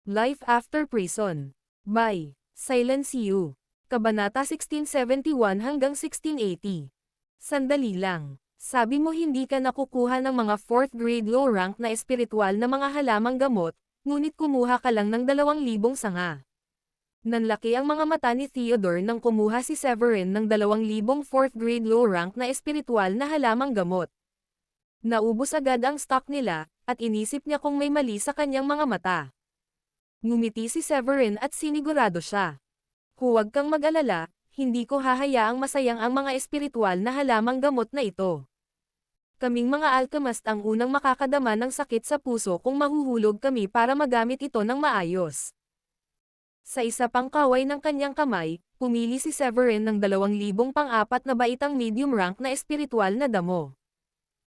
Life After Prison. By Silence You. Kabanata 1671 hanggang 1680. Sandali lang. Sabi mo hindi ka nakukuha ng mga 4th grade low rank na espiritual na mga halamang gamot, ngunit kumuha ka lang ng 2,000 sanga. Nanlaki ang mga mata ni Theodore nang kumuha si Severin ng 2,000 4th grade low rank na espiritual na halamang gamot. Naubos agad ang stock nila, at inisip niya kung may mali sa kanyang mga mata. Ngumiti si Severin at sinigurado siya. Huwag kang mag-alala, hindi ko hahayaang masayang ang mga espiritual na halamang gamot na ito. Kaming mga alchemist ang unang makakadama ng sakit sa puso kung mahuhulog kami para magamit ito ng maayos. Sa isa pang kaway ng kanyang kamay, pumili si Severin ng 2,000 pang-apat na baitang medium rank na espiritual na damo.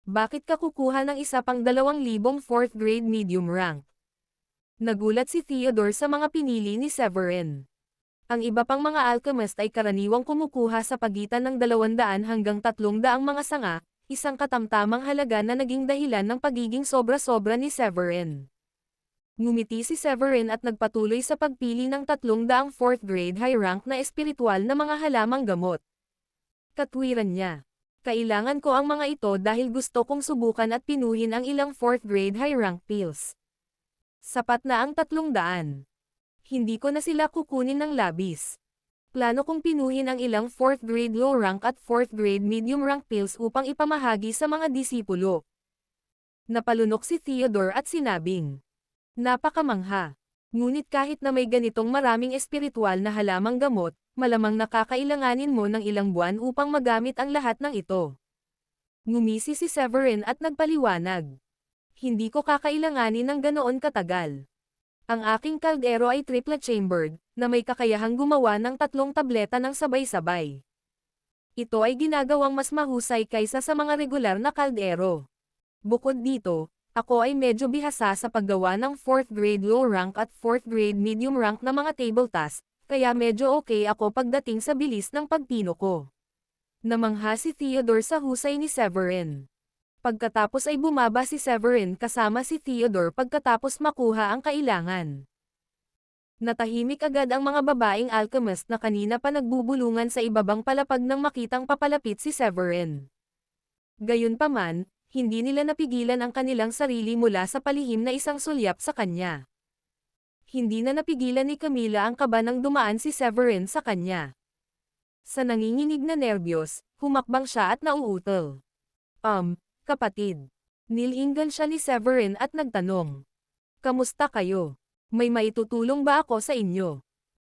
Bakit ka kukuha ng isa pang 2,000 4th grade medium rank? Nagulat si Theodore sa mga pinili ni Severin. Ang iba pang mga alchemist ay karaniwang kumukuha sa pagitan ng 200 hanggang 300 mga sanga, isang katamtamang halaga na naging dahilan ng pagiging sobra-sobra ni Severin. Ngumiti si Severin at nagpatuloy sa pagpili ng 300 4th grade high rank na espiritual na mga halamang gamot. Katwiran niya. Kailangan ko ang mga ito dahil gusto kong subukan at pinuhin ang ilang 4th grade high rank pills. Sapat na ang 300. Hindi ko na sila kukunin ng labis. Plano kong pinuhin ang ilang 4th grade low rank at 4th grade medium rank pills upang ipamahagi sa mga disipulo. Napalunok si Theodore at sinabing, napakamangha. Ngunit kahit na may ganitong maraming espiritual na halamang gamot, malamang nakakailanganin mo ng ilang buwan upang magamit ang lahat ng ito. Ngumisi si Severin at nagpaliwanag. Hindi ko kakailanganin ng ganoon katagal. Ang aking kaldero ay triple-chambered, na may kakayahang gumawa ng 3 tableta ng sabay-sabay. Ito ay ginagawang mas mahusay kaysa sa mga regular na kaldero. Bukod dito, ako ay medyo bihasa sa paggawa ng 4th grade low rank at 4th grade medium rank na mga table task, kaya medyo okay ako pagdating sa bilis ng pagpino ko. Namangha si Theodore sa husay ni Severin. Pagkatapos ay bumaba si Severin kasama si Theodore pagkatapos makuha ang kailangan. Natahimik agad ang mga babaeng alchemist na kanina pa nagbubulungan sa ibabang palapag nang makitang papalapit si Severin. Gayunpaman, hindi nila napigilan ang kanilang sarili mula sa palihim na isang sulyap sa kanya. Hindi na napigilan ni Camilla ang kaba nang dumaan si Severin sa kanya. Sa nanginginig na nerbiyos, humakbang siya at nauutal. Kapatid. Nilingan siya ni Severin at nagtanong. Kamusta kayo? May maitutulong ba ako sa inyo?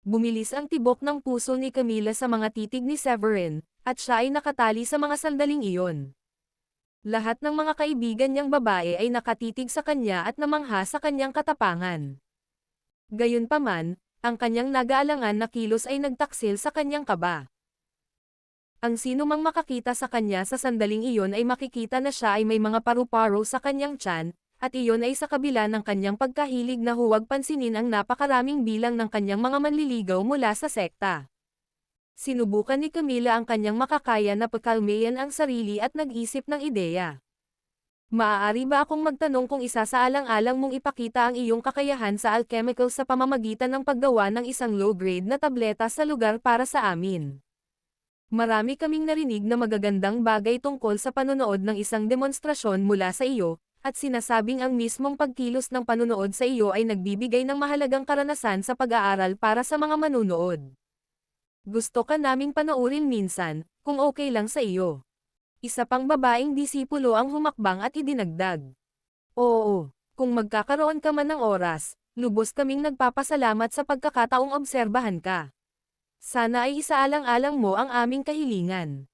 Bumilis ang tibok ng puso ni Camilla sa mga titig ni Severin, at siya ay nakatali sa mga sandaling iyon. Lahat ng mga kaibigan niyang babae ay nakatitig sa kanya at namangha sa kanyang katapangan. Gayunpaman, ang kanyang nag-aalangan na kilos ay nagtaksil sa kanyang kaba. Ang sino mang makakita sa kanya sa sandaling iyon ay makikita na siya ay may mga paru-paro sa kanyang tiyan, at iyon ay sa kabila ng kanyang pagkahilig na huwag pansinin ang napakaraming bilang ng kanyang mga manliligaw mula sa sekta. Sinubukan ni Camilla ang kanyang makakaya na pagkalmayan ang sarili at nag-isip ng ideya. Maaari ba akong magtanong kung isasaalang-alang mong ipakita ang iyong kakayahan sa alchemical sa pamamagitan ng paggawa ng isang low-grade na tableta sa lugar para sa amin? Marami kaming narinig na magagandang bagay tungkol sa panonood ng isang demonstrasyon mula sa iyo, at sinasabing ang mismong pagkilos ng panonood sa iyo ay nagbibigay ng mahalagang karanasan sa pag-aaral para sa mga manunood. Gusto ka naming panoorin minsan, kung okay lang sa iyo. Isa pang babaeng disipulo ang humakbang at idinagdag. Oo, kung magkakaroon ka man ng oras, lubos kaming nagpapasalamat sa pagkakataong obserbahan ka. Sana ay isaalang-alang mo ang aming kahilingan.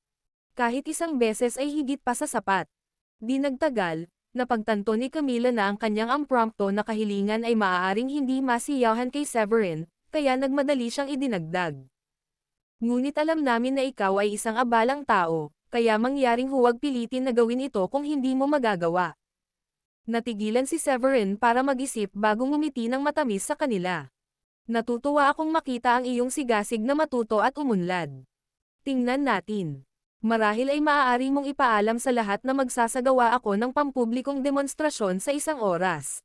Kahit isang beses ay higit pa sa sapat. Di nagtagal, napagtanto ni Camilla na ang kanyang impromptu na kahilingan ay maaaring hindi masiyahan kay Severin, kaya nagmadali siyang idinagdag. Ngunit alam namin na ikaw ay isang abalang tao, kaya mangyaring huwag pilitin na gawin ito kung hindi mo magagawa. Natigilan si Severin para mag-isip bago ngumiti ng matamis sa kanila. Natutuwa akong makita ang iyong sigasig na matuto at umunlad. Tingnan natin. Marahil ay maaari mong ipaalam sa lahat na magsasagawa ako ng pampublikong demonstrasyon sa isang oras.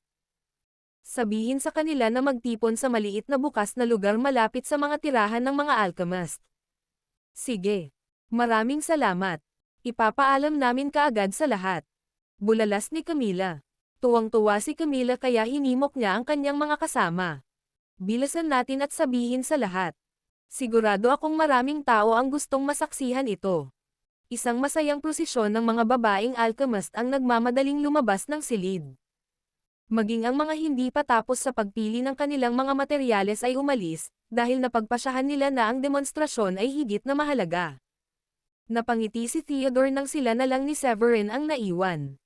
Sabihin sa kanila na magtipon sa maliit na bukas na lugar malapit sa mga tirahan ng mga alchemist. Sige. Maraming salamat. Ipapaalam namin kaagad sa lahat. Bulalas ni Camila. Tuwang-tuwa si Camila kaya hinimok niya ang kanyang mga kasama. Bilasan natin at sabihin sa lahat. Sigurado akong maraming tao ang gustong masaksihan ito. Isang masayang prosesyon ng mga babaeng alchemist ang nagmamadaling lumabas ng silid. Maging ang mga hindi pa tapos sa pagpili ng kanilang mga materyales ay umalis, dahil napagpasyahan nila na ang demonstrasyon ay higit na mahalaga. Napangiti si Theodore nang sila na lang ni Severin ang naiwan.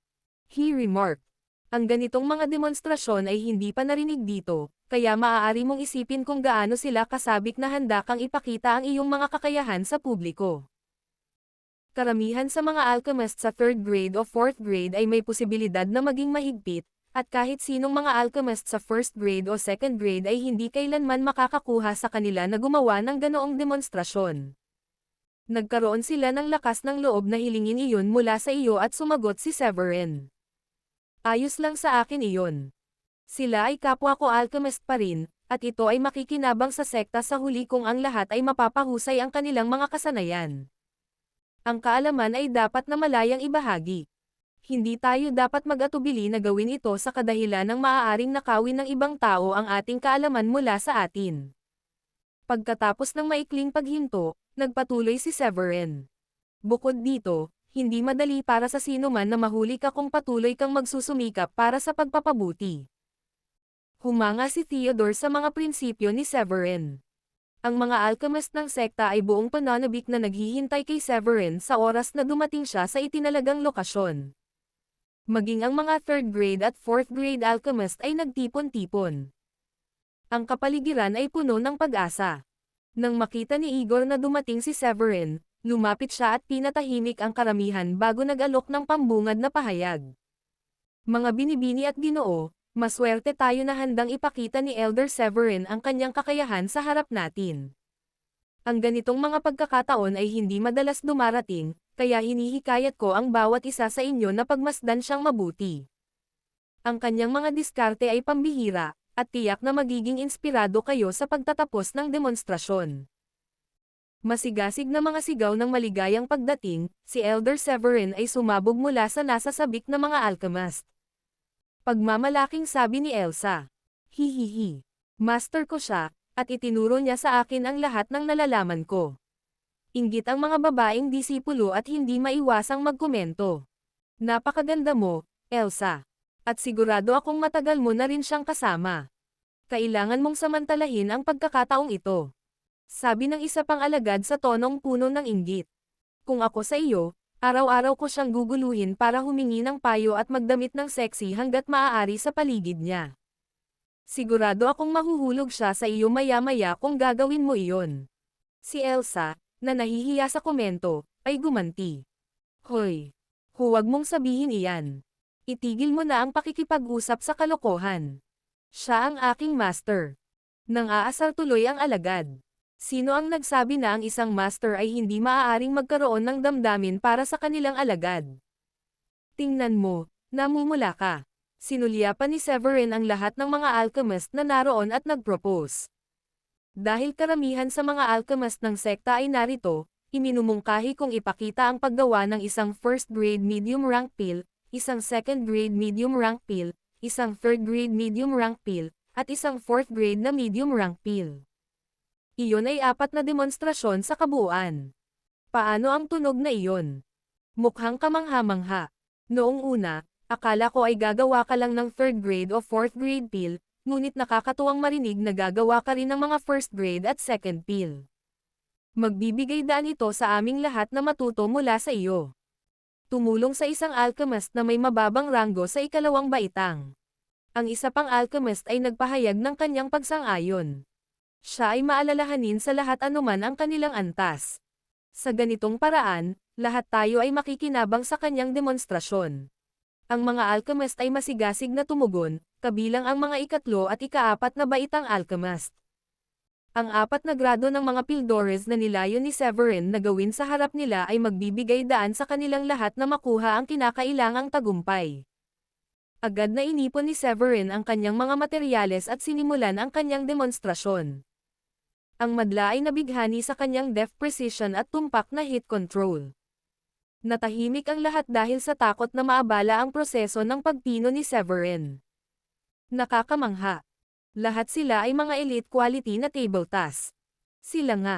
He remarked, ang ganitong mga demonstrasyon ay hindi pa narinig dito, kaya maaari mong isipin kung gaano sila kasabik na handa kang ipakita ang iyong mga kakayahan sa publiko. Karamihan sa mga alchemist sa 3rd grade o 4th grade ay may posibilidad na maging mahigpit, at kahit sinong mga alchemist sa 1st grade o 2nd grade ay hindi kailanman makakakuha sa kanila na gumawa ng ganoong demonstrasyon. Nagkaroon sila ng lakas ng loob na hilingin iyon mula sa iyo at sumagot si Severin. Ayos lang sa akin iyon. Sila ay kapwa ko alchemist pa rin, at ito ay makikinabang sa sekta sa huli kung ang lahat ay mapapahusay ang kanilang mga kasanayan. Ang kaalaman ay dapat na malayang ibahagi. Hindi tayo dapat mag-atubili na gawin ito sa kadahilan ng maaaring nakawin ng ibang tao ang ating kaalaman mula sa atin. Pagkatapos ng maikling paghinto, nagpatuloy si Severin. Bukod dito, hindi madali para sa sino man na mahuli ka kung patuloy kang magsusumikap para sa pagpapabuti. Humanga si Theodore sa mga prinsipyo ni Severin. Ang mga alchemist ng sekta ay buong pananabik na naghihintay kay Severin sa oras na dumating siya sa itinalagang lokasyon. Maging ang mga 3rd grade at 4th grade alchemist ay nagtipon-tipon. Ang kapaligiran ay puno ng pag-asa. Nang makita ni Igor na dumating si Severin, lumapit siya at pinatahimik ang karamihan bago nag-alok ng pambungad na pahayag. Mga binibini at ginoo, maswerte tayo na handang ipakita ni Elder Severin ang kanyang kakayahan sa harap natin. Ang ganitong mga pagkakataon ay hindi madalas dumarating, kaya hinihikayat ko ang bawat isa sa inyo na pagmasdan siyang mabuti. Ang kanyang mga diskarte ay pambihira, at tiyak na magiging inspirado kayo sa pagtatapos ng demonstrasyon. Masigasig na mga sigaw ng maligayang pagdating, si Elder Severin ay sumabog mula sa nasa sabik na mga alchemist. Pagmamalaking sabi ni Elsa, "Hihihi. Master ko siya," at itinuro niya sa akin ang lahat ng nalalaman ko. Inggit ang mga babaeng disipulo at hindi maiwasang magkomento. Napakaganda mo, Elsa. At sigurado akong matagal mo na rin siyang kasama. Kailangan mong samantalahin ang pagkakataong ito. Sabi ng isa pang alagad sa tonong puno ng inggit. Kung ako sa iyo, araw-araw ko siyang guguluhin para humingi ng payo at magdamit ng sexy hanggat maaari sa paligid niya. Sigurado akong mahuhulog siya sa iyo maya-maya kung gagawin mo iyon. Si Elsa, na nahihiya sa komento, ay gumanti. Hoy! Huwag mong sabihin iyan. Itigil mo na ang pakikipag-usap sa kalokohan. Siya ang aking master. Nang aasar tuloy ang alagad. Sino ang nagsabi na ang isang master ay hindi maaaring magkaroon ng damdamin para sa kanilang alagad? Tingnan mo, namumula ka. Sinulyapan ni Severin ang lahat ng mga alchemist na naroon at nagpropose. Dahil karamihan sa mga alchemist ng sekta ay narito, iminumungkahi kung ipakita ang paggawa ng isang 1st grade medium rank pill, isang 2nd grade medium rank pill, isang 3rd grade medium rank pill, at isang 4th grade na medium rank pill. Iyon ay 4 na demonstrasyon sa kabuuan. Paano ang tunog na iyon? Mukhang kamangha-mangha. Noong una, akala ko ay gagawa ka lang ng 3rd grade o 4th grade pill, ngunit nakakatuwang marinig na gagawa ka rin ng mga 1st grade at 2nd pill. Magbibigay daan ito sa aming lahat na matuto mula sa iyo. Tumulong sa isang alchemist na may mababang ranggo sa ikalawang baitang. Ang isa pang alchemist ay nagpahayag ng kanyang pagsang-ayon. Siya ay maalalahanin sa lahat anuman ang kanilang antas. Sa ganitong paraan, lahat tayo ay makikinabang sa kanyang demonstrasyon. Ang mga alchemist ay masigasig na tumugon, kabilang ang mga ikatlo at ika-4 na baitang alchemist. Ang 4 na grado ng mga Pildores na nilayon ni Severin na gawin sa harap nila ay magbibigay daan sa kanilang lahat na makuha ang kinakailangang tagumpay. Agad na inipon ni Severin ang kanyang mga materyales at sinimulan ang kanyang demonstrasyon. Ang madla ay nabighani sa kanyang deft precision at tumpak na hit control. Natahimik ang lahat dahil sa takot na maabala ang proseso ng pagpino ni Severin. Nakakamangha. Lahat sila ay mga elite quality na table task. Sila nga.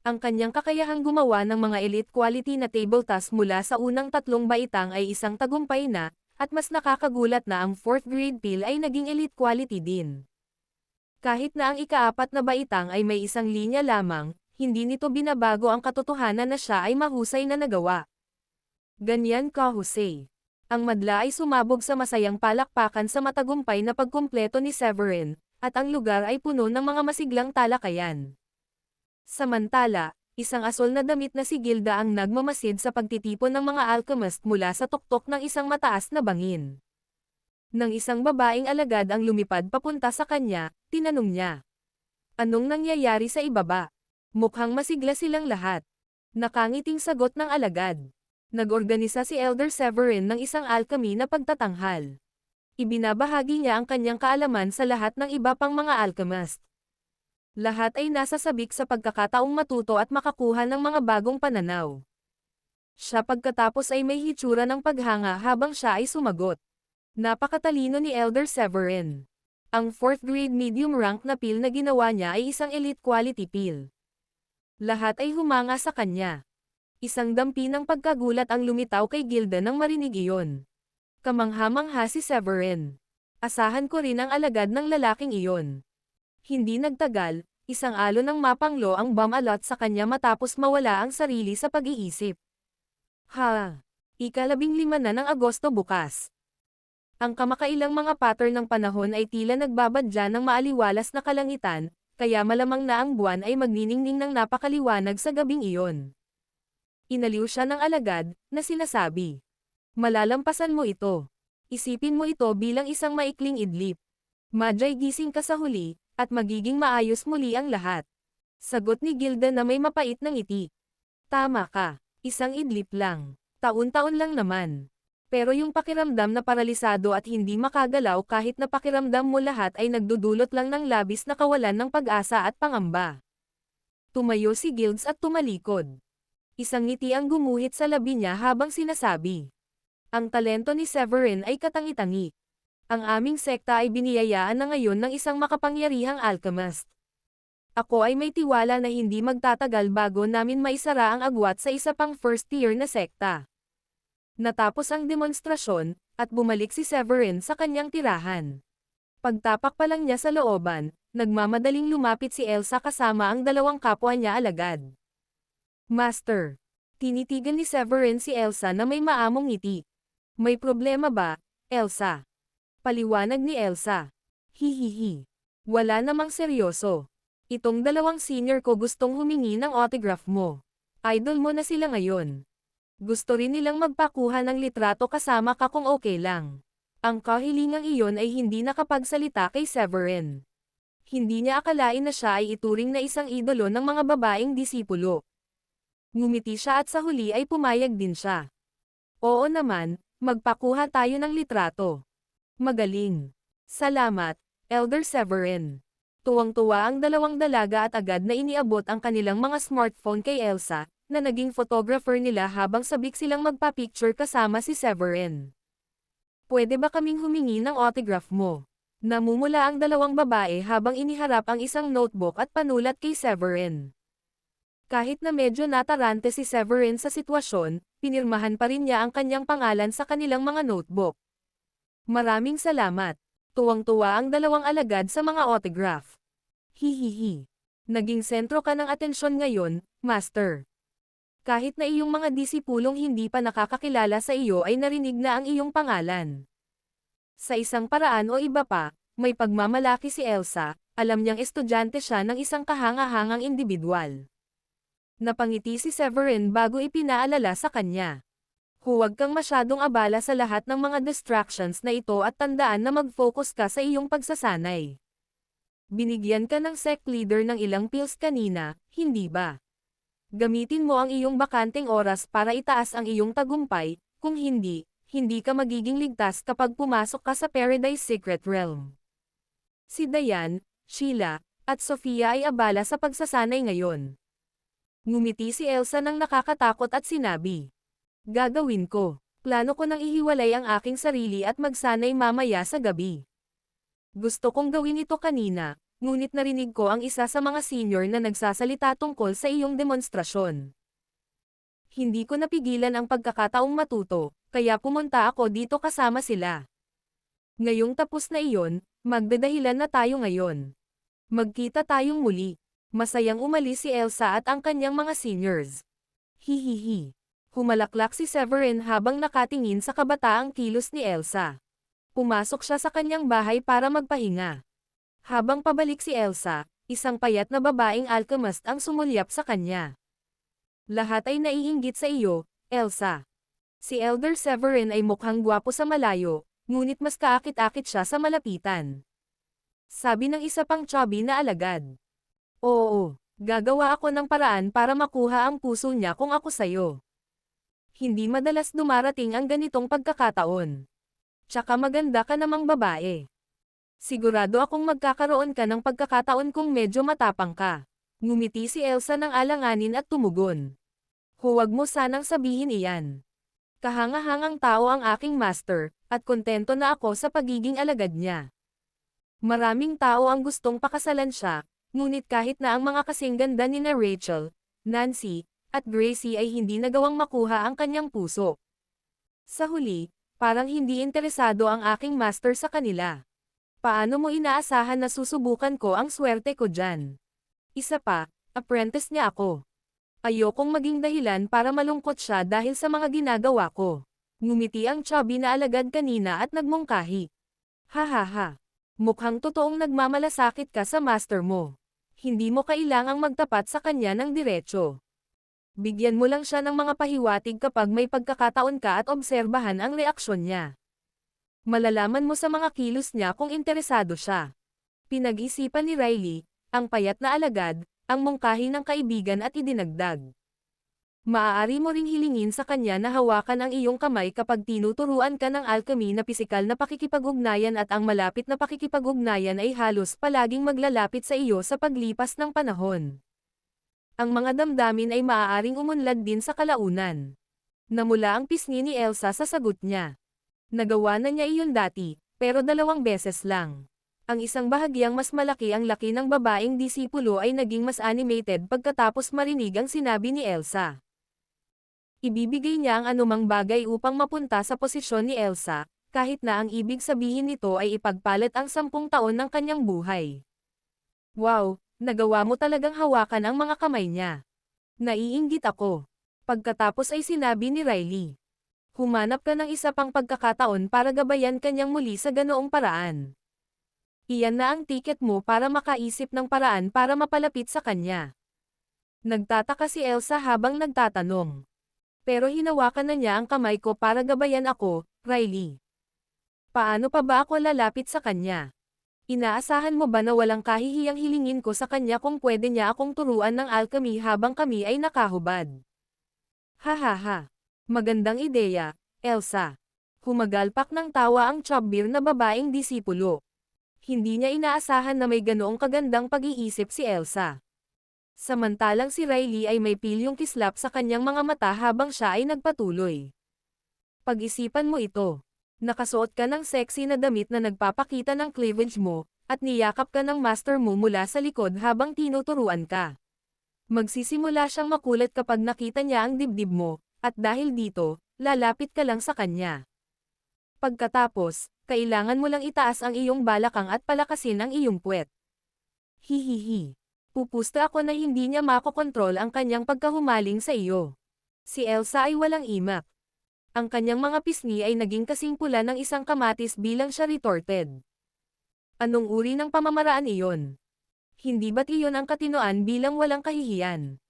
Ang kanyang kakayahang gumawa ng mga elite quality na table task mula sa unang 3 baitang ay isang tagumpay na, at mas nakakagulat na ang 4th grade pill ay naging elite quality din. Kahit na ang ika-4 na baitang ay may isang linya lamang, hindi nito binabago ang katotohanan na siya ay mahusay na nagawa. Ganyan ka Jose. Ang madla ay sumabog sa masayang palakpakan sa matagumpay na pagkumpleto ni Severin, at ang lugar ay puno ng mga masiglang talakayan. Samantala, isang asol na damit na si Gilda ang nagmamasid sa pagtitipon ng mga alchemist mula sa tuktok ng isang mataas na bangin. Nang isang babaeng alagad ang lumipad papunta sa kanya, tinanong niya. Anong nangyayari sa ibaba? Mukhang masigla silang lahat. Nakangiting sagot ng alagad. Nag-organisa si Elder Severin ng isang alchemy na pagtatanghal. Ibinabahagi niya ang kanyang kaalaman sa lahat ng iba pang mga alchemist. Lahat ay nasa sabik sa pagkakataong matuto at makakuha ng mga bagong pananaw. Siya pagkatapos ay may hitsura ng paghanga habang siya ay sumagot. Napakatalino ni Elder Severin. Ang 4th grade medium rank na pill na ginawa niya ay isang elite quality pill. Lahat ay humanga sa kanya. Isang dampi ng pagkagulat ang lumitaw kay Gilda nang marinig iyon. Kamangha-mangha si Severin. Asahan ko rin ang alagad ng lalaking iyon. Hindi nagtagal, isang alon ng mapanglo ang bumalot sa kanya matapos mawala ang sarili sa pag-iisip. Ika-15 na ng Agosto bukas. Ang kamakailang mga pattern ng panahon ay tila nagbabadya ng maaliwalas na kalangitan, kaya malamang na ang buwan ay magniningning ng napakaliwanag sa gabing iyon. Inaliw siya ng alagad, na sinasabi. Malalampasan mo ito. Isipin mo ito bilang isang maikling idlip. Madya'y gising ka sa huli, at magiging maayos muli ang lahat. Sagot ni Gilda na may mapait na ngiti. Tama ka, isang idlip lang. Taon-taon lang naman. Pero yung pakiramdam na paralisado at hindi makagalaw kahit na pakiramdam mo lahat ay nagdudulot lang ng labis na kawalan ng pag-asa at pangamba. Tumayo si Gilds at tumalikod. Isang ngiti ang gumuhit sa labi niya habang sinasabi. Ang talento ni Severin ay katangi-tangi. Ang aming sekta ay biniyayaan na ngayon ng isang makapangyarihang alchemist. Ako ay may tiwala na hindi magtatagal bago namin maisara ang agwat sa isa pang first tier na sekta. Natapos ang demonstrasyon, at bumalik si Severin sa kanyang tirahan. Pagtapak pa lang niya sa looban, nagmamadaling lumapit si Elsa kasama ang 2 kapwa niya alagad. Master. Tinitigan ni Severin si Elsa na may maamong ngiti. May problema ba, Elsa? Paliwanag ni Elsa. Hihihi. Wala namang seryoso. Itong 2 senior ko gustong humingi ng autograph mo. Idol mo na sila ngayon. Gusto rin nilang magpakuha ng litrato kasama ka kung okay lang. Ang kahilingang iyon ay hindi nakapagsalita kay Severin. Hindi niya akalain na siya ay ituring na isang idolo ng mga babaeng disipulo. Ngumiti siya at sa huli ay pumayag din siya. Oo naman, magpakuha tayo ng litrato. Magaling. Salamat, Elder Severin. Tuwang-tuwa ang 2 dalaga at agad na iniabot ang kanilang mga smartphone kay Elsa, na naging photographer nila habang sabik silang magpa-picture kasama si Severin. Pwede ba kaming humingi ng autograph mo? Namumula ang 2 babae habang iniharap ang isang notebook at panulat kay Severin. Kahit na medyo natarante si Severin sa sitwasyon, pinirmahan pa rin niya ang kanyang pangalan sa kanilang mga notebook. Maraming salamat. Tuwang-tuwa ang 2 alagad sa mga autograph. Hihihi. Naging sentro ka ng atensyon ngayon, Master. Kahit na iyong mga disipulong hindi pa nakakakilala sa iyo ay narinig na ang iyong pangalan. Sa isang paraan o iba pa, may pagmamalaki si Elsa, alam niyang estudyante siya ng isang kahanga-hangang individual. Napangiti si Severin bago ipinaalala sa kanya. Huwag kang masyadong abala sa lahat ng mga distractions na ito at tandaan na mag-focus ka sa iyong pagsasanay. Binigyan ka ng sect leader ng ilang pills kanina, hindi ba? Gamitin mo ang iyong bakanteng oras para itaas ang iyong tagumpay, kung hindi, Hindi ka magiging ligtas kapag pumasok ka sa Paradise Secret Realm. Si Diane, Sheila, at Sofia ay abala sa pagsasanay ngayon. Ngumiti si Elsa ng nakakatakot at sinabi, "Gagawin ko. Plano ko nang ihiwalay ang aking sarili at magsanay mamaya sa gabi. Gusto kong gawin ito kanina, ngunit narinig ko ang isa sa mga senior na nagsasalita tungkol sa iyong demonstrasyon. Hindi ko napigilan ang pagkakataong matuto, kaya pumunta ako dito kasama sila. Ngayong tapos na iyon, magdadahilan na tayo ngayon. Magkita tayong muli." Masayang umalis si Elsa at ang kanyang mga seniors. Hihihi. Humalaklak si Severin habang nakatingin sa kabataang kilos ni Elsa. Pumasok siya sa kanyang bahay para magpahinga. Habang pabalik si Elsa, isang payat na babaeng alchemist ang sumulyap sa kanya. "Lahat ay naiinggit sa iyo, Elsa." Si Elder Severin ay mukhang gwapo sa malayo, ngunit mas kaakit-akit siya sa malapitan. Sabi ng isa pang chubby na alagad. "Oo, gagawa ako ng paraan para makuha ang puso niya kung ako sayo. Hindi madalas dumarating ang ganitong pagkakataon. Tsaka maganda ka namang babae. Sigurado akong magkakaroon ka ng pagkakataon kung medyo matapang ka." Ngumiti si Elsa ng alanganin at tumugon. "Huwag mo sanang sabihin iyan. Kahangahangang tao ang aking master, at kontento na ako sa pagiging alagad niya. Maraming tao ang gustong pakasalan siya, ngunit kahit na ang mga kasing ganda ni na Rachel, Nancy, at Gracie ay hindi nagawang makuha ang kanyang puso. Sa huli, parang hindi interesado ang aking master sa kanila. Paano mo inaasahan na susubukan ko ang swerte ko dyan? Isa pa, apprentice niya ako. Ayokong maging dahilan para malungkot siya dahil sa mga ginagawa ko." Ngumiti ang chubby na alagad kanina at nagmungkahi. "Hahaha. Mukhang totoong nagmamalasakit ka sa master mo. Hindi mo kailangang magtapat sa kanya ng diretso. Bigyan mo lang siya ng mga pahiwatig kapag may pagkakataon ka at obserbahan ang reaksyon niya. Malalaman mo sa mga kilos niya kung interesado siya." Pinag-isipan ni Riley, ang payat na alagad, ang mungkahi ng kaibigan at idinagdag. "Maaari mo ring hilingin sa kanya na hawakan ang iyong kamay kapag tinuturuan ka ng alchemy na pisikal na pakikipag-ugnayan at ang malapit na pakikipag-ugnayan ay halos palaging maglalapit sa iyo sa paglipas ng panahon. Ang mga damdamin ay maaaring umunlad din sa kalaunan." Namula ang pisngi ni Elsa sa sagot niya. Nagawa na niya iyon dati, pero 2 beses lang. Ang isang bahagyang mas malaki ang laki ng babaeng disipulo ay naging mas animated pagkatapos marinig ang sinabi ni Elsa. Ibibigay niya ang anumang bagay upang mapunta sa posisyon ni Elsa, kahit na ang ibig sabihin nito ay ipagpalit ang 10 taon ng kanyang buhay. "Wow, nagawa mo talagang hawakan ang mga kamay niya. Naiinggit ako." Pagkatapos ay sinabi ni Riley. "Humanap ka ng isa pang pagkakataon para gabayan kanyang muli sa ganoong paraan. Iyan na ang tiket mo para makaisip ng paraan para mapalapit sa kanya." Nagtataka si Elsa habang nagtatanong. "Pero hinawakan na niya ang kamay ko para gabayan ako, Riley. Paano pa ba ako lalapit sa kanya? Inaasahan mo ba na walang kahihiyang hilingin ko sa kanya kung pwede niya akong turuan ng alchemy habang kami ay nakahubad?" "Hahaha. Magandang ideya, Elsa." Humagalpak ng tawa ang chubby na babaeng disipulo. Hindi niya inaasahan na may ganoong kagandang pag-iisip si Elsa. Samantalang si Riley ay may pilyong kislap sa kanyang mga mata habang siya ay nagpatuloy. "Pag-isipan mo ito. Nakasuot ka ng sexy na damit na nagpapakita ng cleavage mo, at niyakap ka ng master mo mula sa likod habang tinuturuan ka. Magsisimula siyang makulit kapag nakita niya ang dibdib mo, at dahil dito, lalapit ka lang sa kanya. Pagkatapos, kailangan mo lang itaas ang iyong balakang at palakasin ang iyong puwet." Hihihi. Pupusta ako na hindi niya makokontrol ang kanyang pagkahumaling sa iyo. Si Elsa ay walang imak. Ang kanyang mga pisngi ay naging kasing pula ng isang kamatis bilang siya retorted. "Anong uri ng pamamaraan iyon? Hindi ba't iyon ang katinoan bilang walang kahihiyan?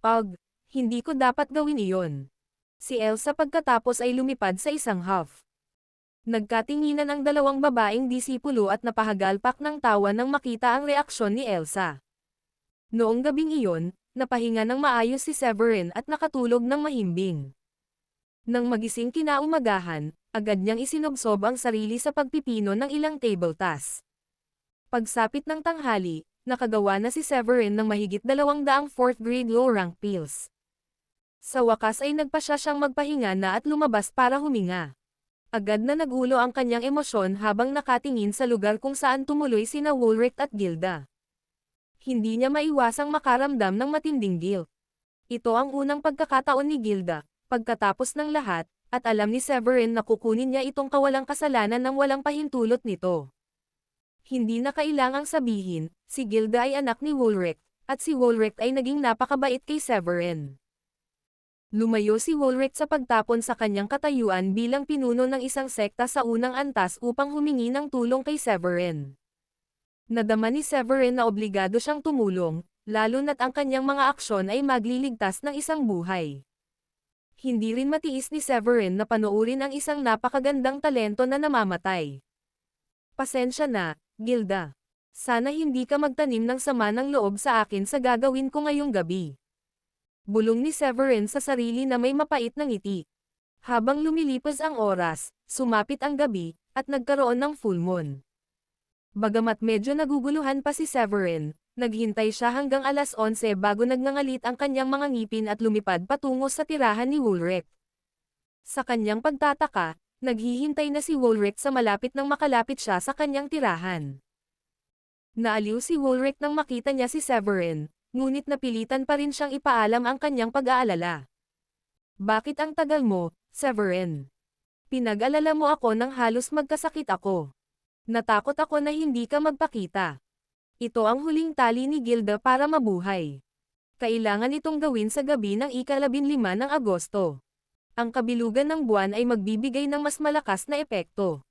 Ugh, hindi ko dapat gawin iyon." Si Elsa pagkatapos ay lumipad sa isang huff. Nagkatinginan ang 2 babaeng disipulo at napahagalpak ng tawa nang makita ang reaksyon ni Elsa. Noong gabing iyon, napahinga ng maayos si Severin at nakatulog ng mahimbing. Nang magising kinaumagahan, agad niyang isinobsob ang sarili sa pagpipino ng ilang table tasks. Pagsapit ng tanghali, nakagawa na si Severin ng mahigit 200 4th grade low-rank pills. Sa wakas ay nagpasya siyang magpahinga na at lumabas para huminga. Agad na nagulo ang kanyang emosyon habang nakatingin sa lugar kung saan tumuloy sina Woolrich at Gilda. Hindi niya maiwasang makaramdam ng matinding guilt. Ito ang unang pagkakataon ni Gilda, pagkatapos ng lahat, at alam ni Severin na kukunin niya itong kawalang kasalanan ng walang pahintulot nito. Hindi na kailangang sabihin, si Gilda ay anak ni Woolrich, at si Woolrich ay naging napakabait kay Severin. Lumayo si Woolrich sa pagtapon sa kanyang katayuan bilang pinuno ng isang sekta sa unang antas upang humingi ng tulong kay Severin. Nadama ni Severin na obligado siyang tumulong, lalo na't ang kanyang mga aksyon ay magliligtas ng isang buhay. Hindi rin matiis ni Severin na panoorin ang isang napakagandang talento na namamatay. Pasensya na, Gilda. Sana hindi ka magtanim ng sama ng loob sa akin sa gagawin ko ngayong gabi. Bulong ni Severin sa sarili na may mapait na ngiti. Habang lumilipas ang oras, sumapit ang gabi, at nagkaroon ng full moon. Bagamat medyo naguguluhan pa si Severin, naghintay siya hanggang alas 11 bago nagngangalit ang kanyang mga ngipin at lumipad patungo sa tirahan ni Woolrich. Sa kanyang pagtataka, naghihintay na si Woolrich sa malapit nang makalapit siya sa kanyang tirahan. Naaliw si Woolrich nang makita niya si Severin, ngunit napilitan pa rin siyang ipaalam ang kanyang pag-aalala. Bakit ang tagal mo, Severin? Pinag-alala mo ako nang halos magkasakit ako. Natakot ako na hindi ka magpakita. Ito ang huling tali ni Gilda para mabuhay. Kailangan itong gawin sa gabi ng ika-15 ng Agosto. Ang kabilugan ng buwan ay magbibigay ng mas malakas na epekto.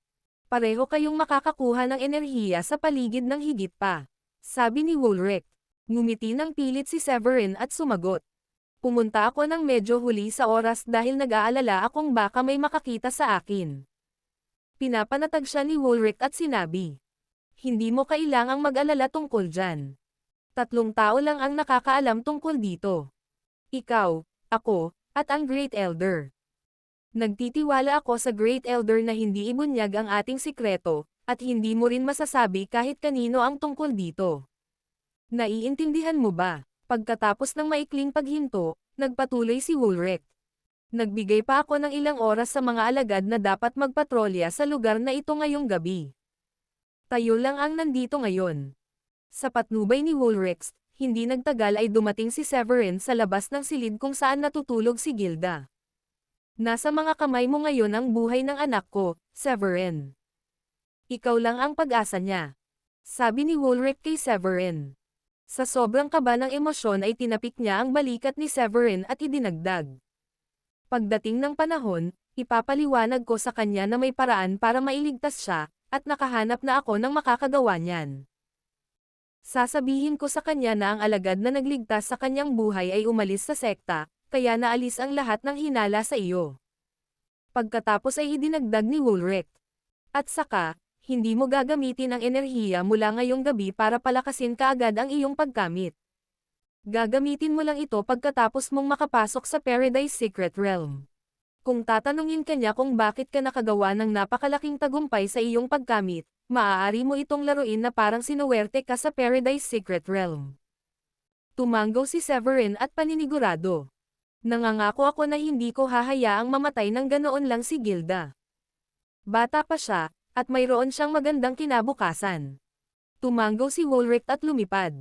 Pareho kayong makakakuha ng enerhiya sa paligid ng higit pa, sabi ni Woolrich. Ngumiti ng pilit si Severin at sumagot. Pumunta ako ng medyo huli sa oras dahil nag-aalala akong baka may makakita sa akin. Pinapanatag siya ni Woolrich at sinabi. Hindi mo kailangang mag-alala tungkol dyan. 3 tao lang ang nakakaalam tungkol dito. Ikaw, ako, at ang Great Elder. Nagtitiwala ako sa Great Elder na hindi ibunyag ang ating sikreto, at hindi mo rin masasabi kahit kanino ang tungkol dito. Naiintindihan mo ba? Pagkatapos ng maikling paghinto, nagpatuloy si Woolrich. Nagbigay pa ako ng ilang oras sa mga alagad na dapat magpatrolya sa lugar na ito ngayong gabi. Tayo lang ang nandito ngayon. Sa patnubay ni Woolrich, hindi nagtagal ay dumating si Severin sa labas ng silid kung saan natutulog si Gilda. Nasa mga kamay mo ngayon ang buhay ng anak ko, Severin. Ikaw lang ang pag-asa niya. Sabi ni Woolrich kay Severin. Sa sobrang kaba ng emosyon ay tinapik niya ang balikat ni Severin at idinagdag. Pagdating ng panahon, ipapaliwanag ko sa kanya na may paraan para mailigtas siya, at nakahanap na ako ng makakagawa niyan. Sasabihin ko sa kanya na ang alagad na nagligtas sa kanyang buhay ay umalis sa sekta, kaya naalis ang lahat ng hinala sa iyo. Pagkatapos ay idinagdag ni Woolrich. At saka, hindi mo gagamitin ang enerhiya mula ngayong gabi para palakasin kaagad ang iyong pagkamit. Gagamitin mo lang ito pagkatapos mong makapasok sa Paradise Secret Realm. Kung tatanungin ka niya kung bakit ka nakagawa ng napakalaking tagumpay sa iyong pagkamit, maaari mo itong laruin na parang sinuwerte ka sa Paradise Secret Realm. Tumanggaw si Severin at paninigurado. Nangangako ako na hindi ko hahayaang mamatay ng ganoon lang si Gilda. Bata pa siya, at mayroon siyang magandang kinabukasan. Tumanggaw si Woolrich at lumipad.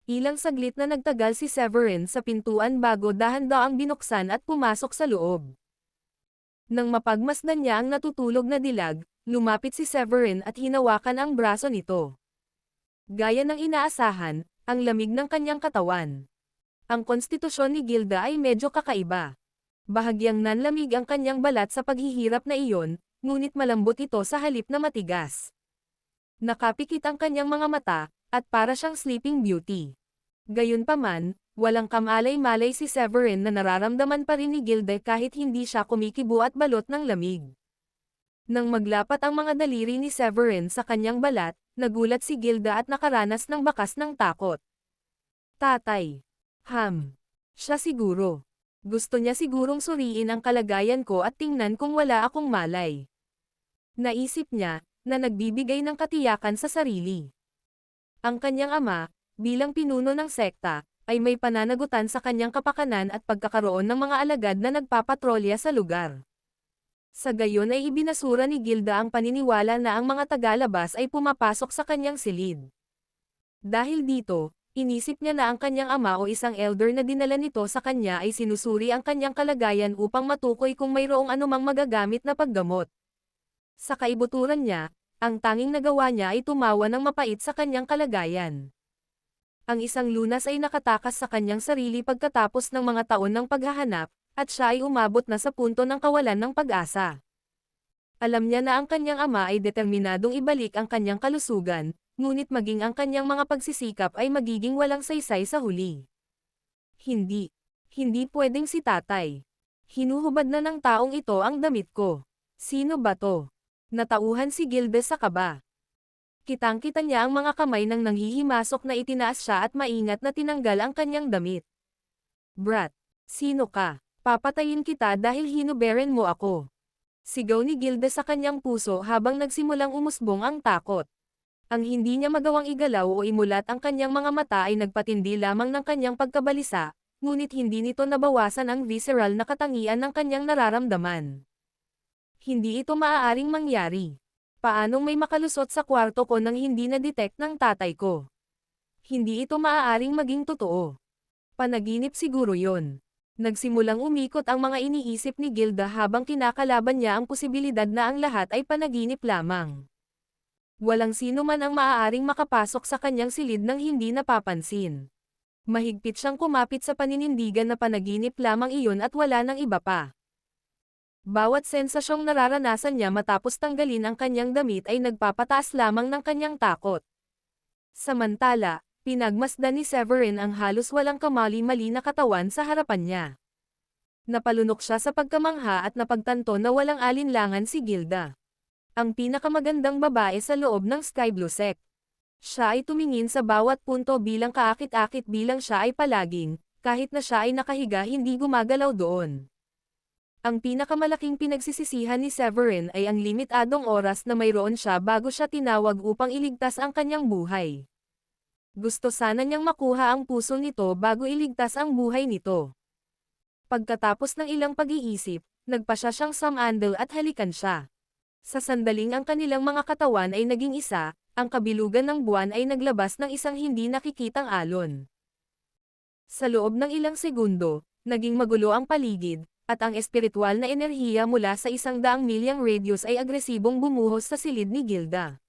Ilang saglit na nagtagal si Severin sa pintuan bago dahan-daang binuksan at pumasok sa loob. Nang mapagmasdan niya ang natutulog na dilag, lumapit si Severin at hinawakan ang braso nito. Gaya ng inaasahan, ang lamig ng kanyang katawan. Ang konstitusyon ni Gilda ay medyo kakaiba. Bahagyang nanlamig ang kanyang balat sa paghihirap na iyon, ngunit malambot ito sa halip na matigas. Nakapikit ang kanyang mga mata, at para siyang Sleeping Beauty. Gayunpaman, walang kamalay-malay si Severin na nararamdaman pa rin ni Gilda kahit hindi siya kumikibo at balot ng lamig. Nang maglapat ang mga daliri ni Severin sa kanyang balat, nagulat si Gilda at nakaranas ng bakas ng takot. Tatay. Siya siguro. Gusto niya sigurong suriin ang kalagayan ko at tingnan kung wala akong malay. Naisip niya, na nagbibigay ng katiyakan sa sarili. Ang kanyang ama, bilang pinuno ng sekta, ay may pananagutan sa kanyang kapakanan at pagkakaroon ng mga alagad na nagpapatrolya sa lugar. Sa gayon ay ibinasura ni Gilda ang paniniwala na ang mga tagalabas ay pumapasok sa kanyang silid. Dahil dito, inisip niya na ang kanyang ama o isang elder na dinala nito sa kanya ay sinusuri ang kanyang kalagayan upang matukoy kung mayroong anumang magagamit na paggamot. Sa kaibuturan niya, ang tanging nagawa niya ay tumawa ng mapait sa kanyang kalagayan. Ang isang lunas ay nakatakas sa kanyang sarili pagkatapos ng mga taon ng paghahanap, at siya ay umabot na sa punto ng kawalan ng pag-asa. Alam niya na ang kanyang ama ay determinadong ibalik ang kanyang kalusugan, ngunit maging ang kanyang mga pagsisikap ay magiging walang saysay sa huli. Hindi. Hindi pwedeng si tatay. Hinuhubad na ng taong ito ang damit ko. Sino ba to? Natauhan si Gilda sa kaba. Kitang-kita niya ang mga kamay ng nanghihimasok na itinaas siya at maingat na tinanggal ang kanyang damit. Brat, sino ka? Papatayin kita dahil hinuberan mo ako. Sigaw ni Gilda sa kanyang puso habang nagsimulang umusbong ang takot. Ang hindi niya magawang igalaw o imulat ang kanyang mga mata ay nagpatindi lamang ng kanyang pagkabalisa, ngunit hindi nito nabawasan ang visceral na katangian ng kanyang nararamdaman. Hindi ito maaaring mangyari. Paanong may makalusot sa kwarto ko nang hindi na-detect ng tatay ko? Hindi ito maaaring maging totoo. Panaginip siguro yon. Nagsimulang umikot ang mga iniisip ni Gilda habang kinakalaban niya ang posibilidad na ang lahat ay panaginip lamang. Walang sino man ang maaaring makapasok sa kanyang silid nang hindi napapansin. Mahigpit siyang kumapit sa paninindigan na panaginip lamang iyon at wala nang iba pa. Bawat sensasyong nararanasan niya matapos tanggalin ang kanyang damit ay nagpapataas lamang ng kanyang takot. Samantala, pinagmasdan ni Severin ang halos walang kamali-mali na katawan sa harapan niya. Napalunok siya sa pagkamangha at napagtanto na walang alinlangan si Gilda. Ang pinakamagandang babae sa loob ng Sky Blue Sect. Siya ay tumingin sa bawat punto bilang kaakit-akit bilang siya ay palaging, kahit na siya ay nakahiga hindi gumagalaw doon. Ang pinakamalaking pinagsisisihan ni Severin ay ang limitadong oras na mayroon siya bago siya tinawag upang iligtas ang kanyang buhay. Gusto sana niyang makuha ang puso nito bago iligtas ang buhay nito. Pagkatapos ng ilang pag-iisip, nagpasya siyang sumandal at halikan siya. Sa sandaling ang kanilang mga katawan ay naging isa, ang kabilugan ng buwan ay naglabas ng isang hindi nakikitang alon. Sa loob ng ilang segundo, naging magulo ang paligid, at ang espiritual na enerhiya mula sa 100 milyang radius ay agresibong bumuhos sa silid ni Gilda.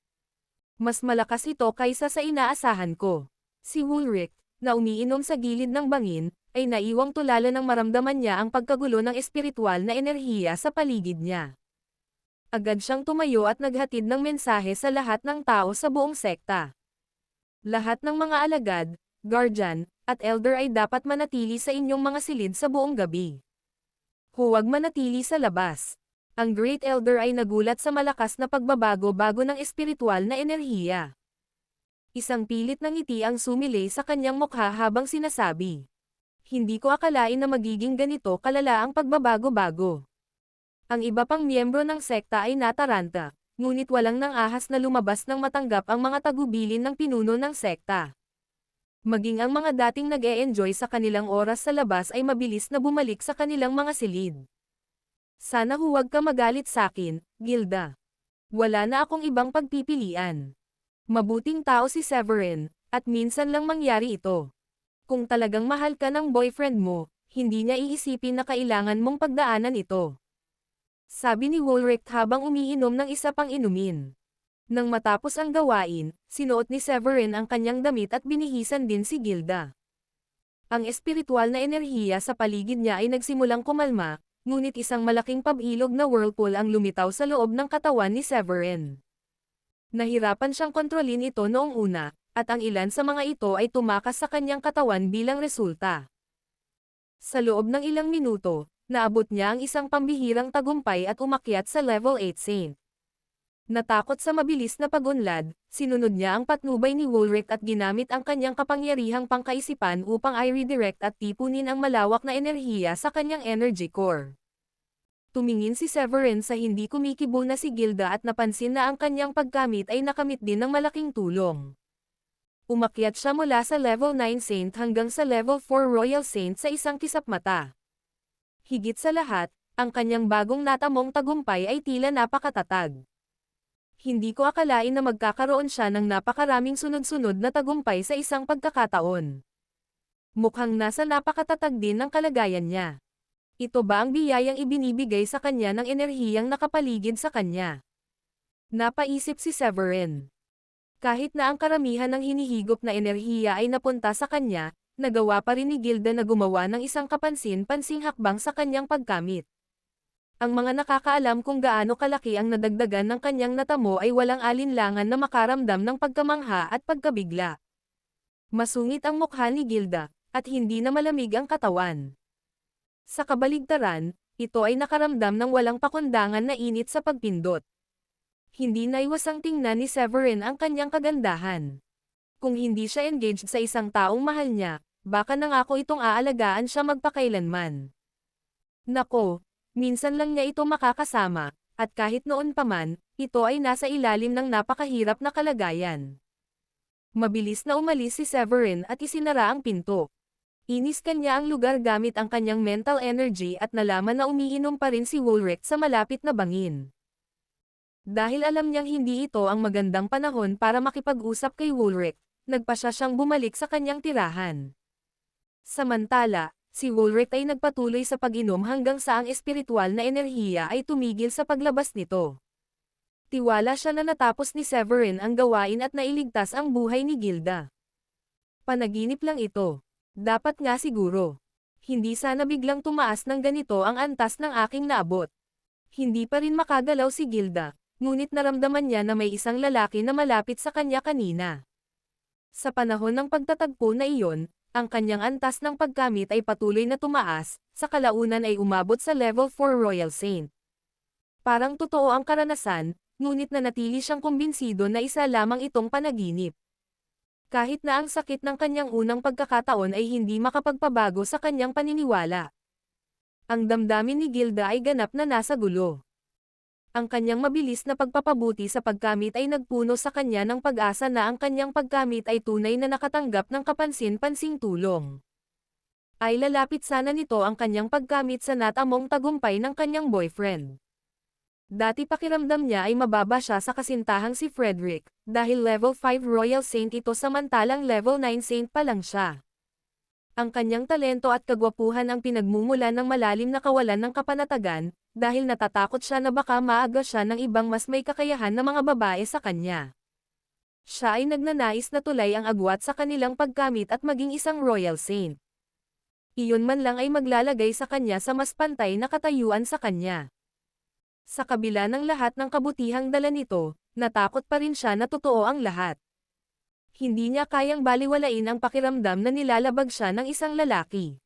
Mas malakas ito kaysa sa inaasahan ko. Si Woolrich, na umiinom sa gilid ng bangin, ay naiwang tulala nang maramdaman niya ang pagkagulo ng espiritual na enerhiya sa paligid niya. Agad siyang tumayo at naghatid ng mensahe sa lahat ng tao sa buong sekta. Lahat ng mga alagad, guardian, at elder ay dapat manatili sa inyong mga silid sa buong gabi. Huwag manatili sa labas. Ang Great Elder ay nagulat sa malakas na pagbabago-bago ng espiritual na enerhiya. Isang pilit ng ngiti ang sumilay sa kanyang mukha habang sinasabi. Hindi ko akalain na magiging ganito kalala ang pagbabago-bago. Ang iba pang miyembro ng sekta ay nataranta, ngunit walang nang ahas na lumabas nang matanggap ang mga tagubilin ng pinuno ng sekta. Maging ang mga dating nag-e-enjoy sa kanilang oras sa labas ay mabilis na bumalik sa kanilang mga silid. Sana huwag ka magalit sakin, Gilda. Wala na akong ibang pagpipilian. Mabuting tao si Severin, at minsan lang mangyari ito. Kung talagang mahal ka ng boyfriend mo, hindi niya iisipin na kailangan mong pagdaanan ito. Sabi ni Woolrich habang umiinom ng isa pang inumin. Nang matapos ang gawain, sinuot ni Severin ang kanyang damit at binihisan din si Gilda. Ang espiritual na enerhiya sa paligid niya ay nagsimulang kumalma, ngunit isang malaking pag-ilog na whirlpool ang lumitaw sa loob ng katawan ni Severin. Nahirapan siyang kontrolin ito noong una, at ang ilan sa mga ito ay tumakas sa kanyang katawan bilang resulta. Sa loob ng ilang minuto, naabot niya ang isang pambihirang tagumpay at umakyat sa level 8 Saint. Natakot sa mabilis na pagunlad, sinunod niya ang patnubay ni Woolrich at ginamit ang kanyang kapangyarihang pangkaisipan upang i-redirect at tipunin ang malawak na enerhiya sa kanyang energy core. Tumingin si Severin sa hindi kumikibo na si Gilda at napansin na ang kanyang paggamit ay nakamit din ng malaking tulong. Umakyat siya mula sa level 9 Saint hanggang sa level 4 Royal Saint sa isang kisap mata. Higit sa lahat, ang kanyang bagong natamong tagumpay ay tila napakatatag. Hindi ko akalain na magkakaroon siya ng napakaraming sunod-sunod na tagumpay sa isang pagkakataon. Mukhang nasa napakatatag din ng kalagayan niya. Ito ba ang biyayang ibinibigay sa kanya ng enerhiyang nakapaligid sa kanya? Napaisip si Severin. Kahit na ang karamihan ng hinihigop na enerhiya ay napunta sa kanya, nagawa pa rin ni Gilda na gumawa ng isang kapansin-pansing hakbang sa kanyang pagkamit. Ang mga nakakaalam kung gaano kalaki ang nadagdagan ng kanyang natamo ay walang alinlangan na makaramdam ng pagkamangha at pagkabigla. Masungit ang mukha ni Gilda, at hindi na malamig ang katawan. Sa kabaligtaran, ito ay nakaramdam ng walang pakundangan na init sa pagpindot. Hindi naiwasang tingnan ni Severin ang kanyang kagandahan. Kung hindi siya engaged sa isang taong mahal niya, baka nangako itong aalagaan siya magpakailanman. Nako! Minsan lang niya ito makakasama, at kahit noon pa man, ito ay nasa ilalim ng napakahirap na kalagayan. Mabilis na umalis si Severin at isinara ang pinto. Inis kanya ang lugar gamit ang kanyang mental energy at nalaman na umiinom pa rin si Woolrich sa malapit na bangin. Dahil alam niyang hindi ito ang magandang panahon para makipag-usap kay Woolrich, nagpasya siyang bumalik sa kanyang tirahan. Samantala, si Woolrich ay nagpatuloy sa pag-inom hanggang sa ang espiritual na enerhiya ay tumigil sa paglabas nito. Tiwala siya na natapos ni Severin ang gawain at nailigtas ang buhay ni Gilda. Panaginip lang ito. Dapat nga siguro. Hindi sana biglang tumaas ng ganito ang antas ng aking naabot. Hindi pa rin makagalaw si Gilda, ngunit naramdaman niya na may isang lalaki na malapit sa kanya kanina. Sa panahon ng pagtatagpo na iyon, ang kanyang antas ng pagkamit ay patuloy na tumaas, sa kalaunan ay umabot sa level 4 Royal Saint. Parang totoo ang karanasan, ngunit nanatili siyang kumbinsido na isa lamang itong panaginip. Kahit na ang sakit ng kanyang unang pagkakataon ay hindi makapagpabago sa kanyang paniniwala. Ang damdamin ni Gilda ay ganap na nasa gulo. Ang kanyang mabilis na pagpapabuti sa pagkamit ay nagpuno sa kanya ng pag-asa na ang kanyang pagkamit ay tunay na nakatanggap ng kapansin-pansing tulong. Ay lalapit sana nito ang kanyang pagkamit sa natamong tagumpay ng kanyang boyfriend. Dati pakiramdam niya ay mababa siya sa kasintahang si Frederick, dahil level 5 Royal Saint ito samantalang level 9 Saint pa lang siya. Ang kanyang talento at kagwapuhan ang pinagmumulan ng malalim na kawalan ng kapanatagan, dahil natatakot siya na baka maaga siya ng ibang mas may kakayahan na mga babae sa kanya. Siya ay nagnanais na tulay ang agwat sa kanilang pagkamit at maging isang Royal Saint. Iyon man lang ay maglalagay sa kanya sa mas pantay na katayuan sa kanya. Sa kabila ng lahat ng kabutihang dala nito, natakot pa rin siya na totoo ang lahat. Hindi niya kayang baliwalain ang pakiramdam na nilalabag siya ng isang lalaki.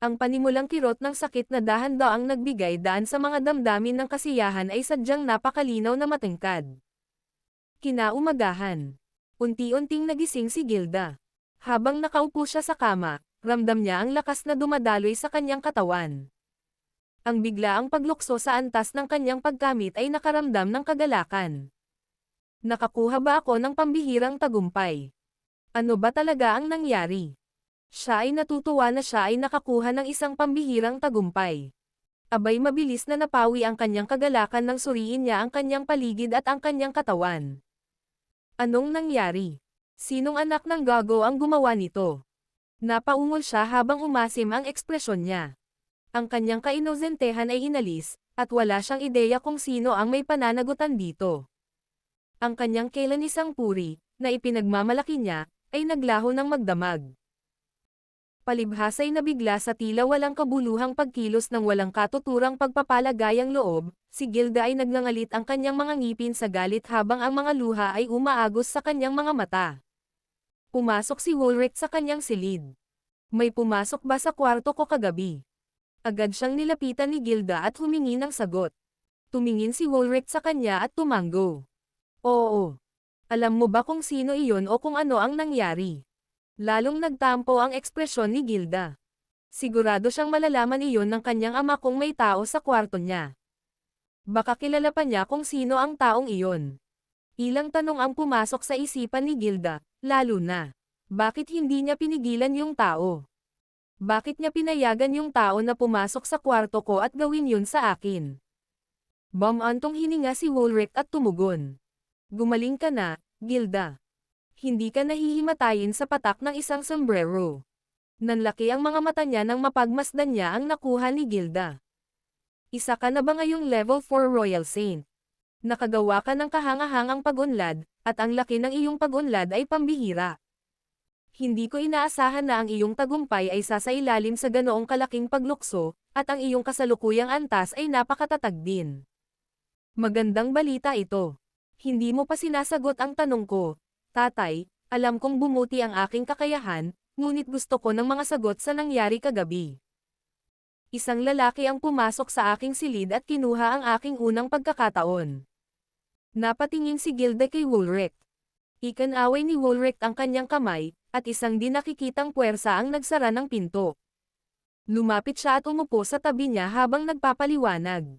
Ang panimulang kirot ng sakit na dahan-daang nagbigay daan sa mga damdamin ng kasiyahan ay sadyang napakalinaw na matingkad. Kinaumagahan. Unti-unting nagising si Gilda. Habang nakaupo siya sa kama, ramdam niya ang lakas na dumadaloy sa kanyang katawan. Ang biglaang paglukso sa antas ng kanyang pagkamit ay nakaramdam ng kagalakan. Nakakuha ba ako ng pambihirang tagumpay? Ano ba talaga ang nangyari? Siya ay natutuwa na siya ay nakakuha ng isang pambihirang tagumpay. Abay mabilis na napawi ang kanyang kagalakan nang suriin niya ang kanyang paligid at ang kanyang katawan. Anong nangyari? Sinong anak ng gago ang gumawa nito? Napaungol siya habang umasim ang ekspresyon niya. Ang kanyang kainosentehan ay inalis, at wala siyang ideya kung sino ang may pananagutan dito. Ang kanyang kailanisang puri, na ipinagmamalaki niya, ay naglaho ng magdamag. Palibhasay na bigla sa tila walang kabuluhang pagkilos ng walang katuturang pagpapalagayang loob, si Gilda ay nagngangalit ang kanyang mga ngipin sa galit habang ang mga luha ay umaagos sa kanyang mga mata. Pumasok si Woolrich sa kanyang silid. May pumasok ba sa kwarto ko kagabi? Agad siyang nilapitan ni Gilda at humingi ng sagot. Tumingin si Woolrich sa kanya at tumango. Oo. Alam mo ba kung sino iyon o kung ano ang nangyari? Lalong nagtampo ang ekspresyon ni Gilda. Sigurado siyang malalaman iyon ng kanyang ama kung may tao sa kwarto niya. Baka kilala pa niya kung sino ang taong iyon. Ilang tanong ang pumasok sa isipan ni Gilda, lalo na, bakit hindi niya pinigilan yung tao? Bakit niya pinayagan yung tao na pumasok sa kwarto ko at gawin yun sa akin? Bumantong hininga si Woolrich at tumugon. Gumaling ka na, Gilda. Hindi ka nahihimatayin sa patak ng isang sombrero. Nanlaki ang mga mata niya nang mapagmasdan niya ang nakuha ni Gilda. Isa ka na ba ngayong level 4 Royal Saint? Nakagawa ka ng kahangahangang pag-unlad, at ang laki ng iyong pag-unlad ay pambihira. Hindi ko inaasahan na ang iyong tagumpay ay sasailalim sa ganoong kalaking paglukso, at ang iyong kasalukuyang antas ay napakatatag din. Magandang balita ito. Hindi mo pa sinasagot ang tanong ko, Tatay. Alam kong bumuti ang aking kakayahan, ngunit gusto ko ng mga sagot sa nangyari kagabi. Isang lalaki ang pumasok sa aking silid at kinuha ang aking unang pagkakataon. Napatingin si Gilda kay Woolrich. Ikanaway ni Woolrich ang kanyang kamay, at isang di nakikitang puwersa ang nagsara ng pinto. Lumapit siya at umupo sa tabi niya habang nagpapaliwanag.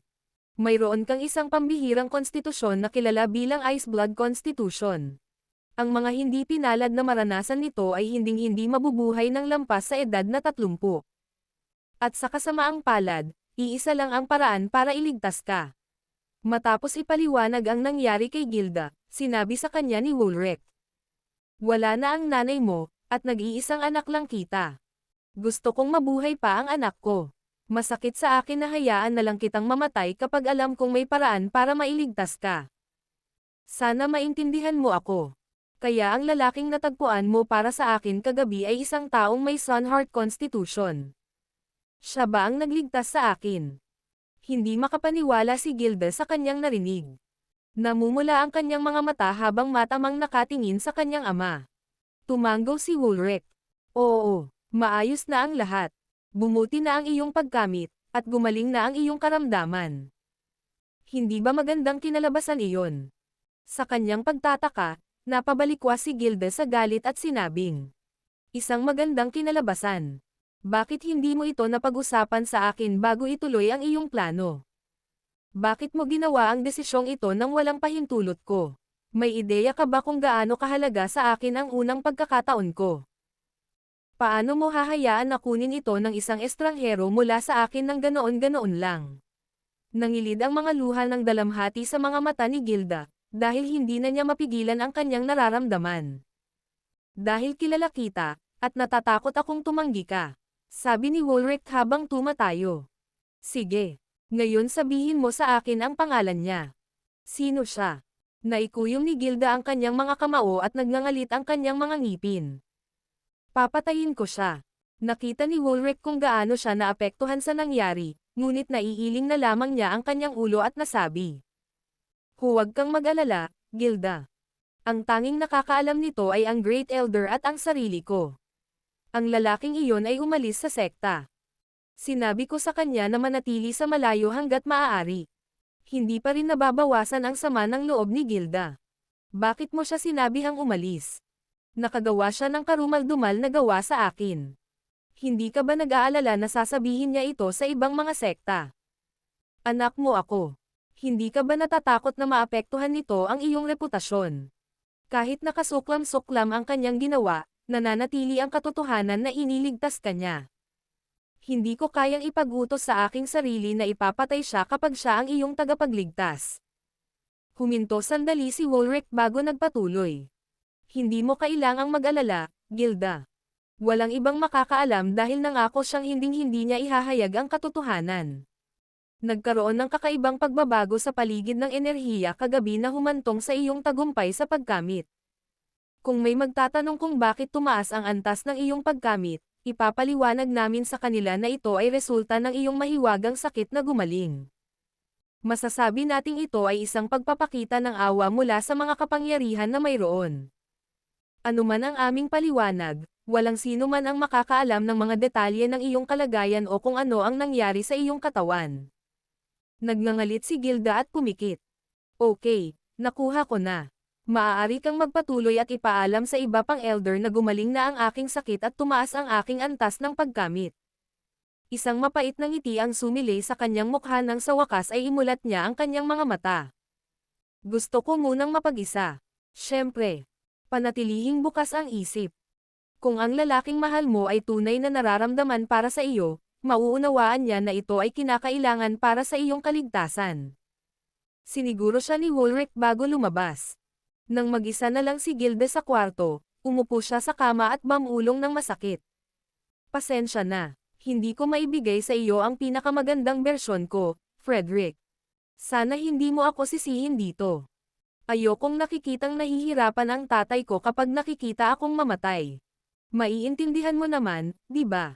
Mayroon kang isang pambihirang konstitusyon na kilala bilang Ice Blood Constitution. Ang mga hindi pinalad na maranasan nito ay hinding-hindi mabubuhay ng lampas sa edad na 30. At sa kasamaang palad, iisa lang ang paraan para iligtas ka. Matapos ipaliwanag ang nangyari kay Gilda, sinabi sa kanya ni Woolrich. Wala na ang nanay mo, at nag-iisang anak lang kita. Gusto kong mabuhay pa ang anak ko. Masakit sa akin na hayaan na lang kitang mamatay kapag alam kong may paraan para mailigtas ka. Sana maintindihan mo ako. Kaya ang lalaking natagpuan mo para sa akin kagabi ay isang taong may Sunheart Constitution. Siya ba ang nagligtas sa akin? Hindi makapaniwala si Gilda sa kanyang narinig. Namumula ang kanyang mga mata habang matamang nakatingin sa kanyang ama. Tumango si Woolrich. Oo, maayos na ang lahat. Bumuti na ang iyong pagkamit, at gumaling na ang iyong karamdaman. Hindi ba magandang kinalabasan iyon? Sa kanyang pagtataka, napabalikwa si Gilda sa galit at sinabing, isang magandang kinalabasan. Bakit hindi mo ito napag-usapan sa akin bago ituloy ang iyong plano? Bakit mo ginawa ang desisyong ito nang walang pahintulot ko? May ideya ka ba kung gaano kahalaga sa akin ang unang pagkakataon ko? Paano mo hahayaan na kunin ito ng isang estranghero mula sa akin ng ganoon-ganoon lang? Nangilid ang mga luha ng dalamhati sa mga mata ni Gilda, dahil hindi na niya mapigilan ang kanyang nararamdaman. Dahil kilala kita, at natatakot akong tumanggi ka, sabi ni Woolrich habang tumatayo. Sige, ngayon sabihin mo sa akin ang pangalan niya. Sino siya? Naikuyom ni Gilda ang kanyang mga kamao at nagngangalit ang kanyang mga ngipin. Papatayin ko siya. Nakita ni Woolrich kung gaano siya naapektuhan sa nangyari, ngunit naiiling na lamang niya ang kanyang ulo at nasabi. Huwag kang mag-alala, Gilda. Ang tanging nakakaalam nito ay ang Great Elder at ang sarili ko. Ang lalaking iyon ay umalis sa sekta. Sinabi ko sa kanya na manatili sa malayo hanggat maaari. Hindi pa rin nababawasan ang sama ng loob ni Gilda. Bakit mo siya sinabihang umalis? Nakagawa siya ng karumal-dumal na gawa sa akin. Hindi ka ba nag-aalala na sasabihin niya ito sa ibang mga sekta? Anak mo ako. Hindi ka ba natatakot na maapektuhan nito ang iyong reputasyon? Kahit nakasuklam-suklam ang kanyang ginawa, nananatili ang katotohanan na iniligtas ka niya. Hindi ko kayang ipag-utos sa aking sarili na ipapatay siya kapag siya ang iyong tagapagligtas. Huminto sandali si Woolrich bago nagpatuloy. Hindi mo kailangang mag-alala, Gilda. Walang ibang makakaalam dahil nangako siyang hinding-hindi niya ihahayag ang katotohanan. Nagkaroon ng kakaibang pagbabago sa paligid ng enerhiya kagabi na humantong sa iyong tagumpay sa pagkamit. Kung may magtatanong kung bakit tumaas ang antas ng iyong pagkamit, ipapaliwanag namin sa kanila na ito ay resulta ng iyong mahiwagang sakit na gumaling. Masasabi nating ito ay isang pagpapakita ng awa mula sa mga kapangyarihan na mayroon. Ano man ang aming paliwanag, walang sino man ang makakaalam ng mga detalye ng iyong kalagayan o kung ano ang nangyari sa iyong katawan. Nagngangalit si Gilda at pumikit. Okay, nakuha ko na. Maaari kang magpatuloy at ipaalam sa iba pang elder na gumaling na ang aking sakit at tumaas ang aking antas ng pagkamit. Isang mapait na ngiti ang sumilay sa kanyang mukha nang sa wakas ay imulat niya ang kanyang mga mata. Gusto ko munang mapag-isa. Siyempre. Panatilihing bukas ang isip. Kung ang lalaking mahal mo ay tunay na nararamdaman para sa iyo, mauunawaan niya na ito ay kinakailangan para sa iyong kaligtasan. Siniguro siya ni Ulrich bago lumabas. Nang mag-isa na lang si Gilda sa kwarto, umupo siya sa kama at mamulong ng masakit. Pasensya na, hindi ko maibigay sa iyo ang pinakamagandang bersyon ko, Frederick. Sana hindi mo ako sisihin dito. Ayokong nakikitang nahihirapan ang tatay ko kapag nakikita akong mamatay. Maiintindihan mo naman, di ba?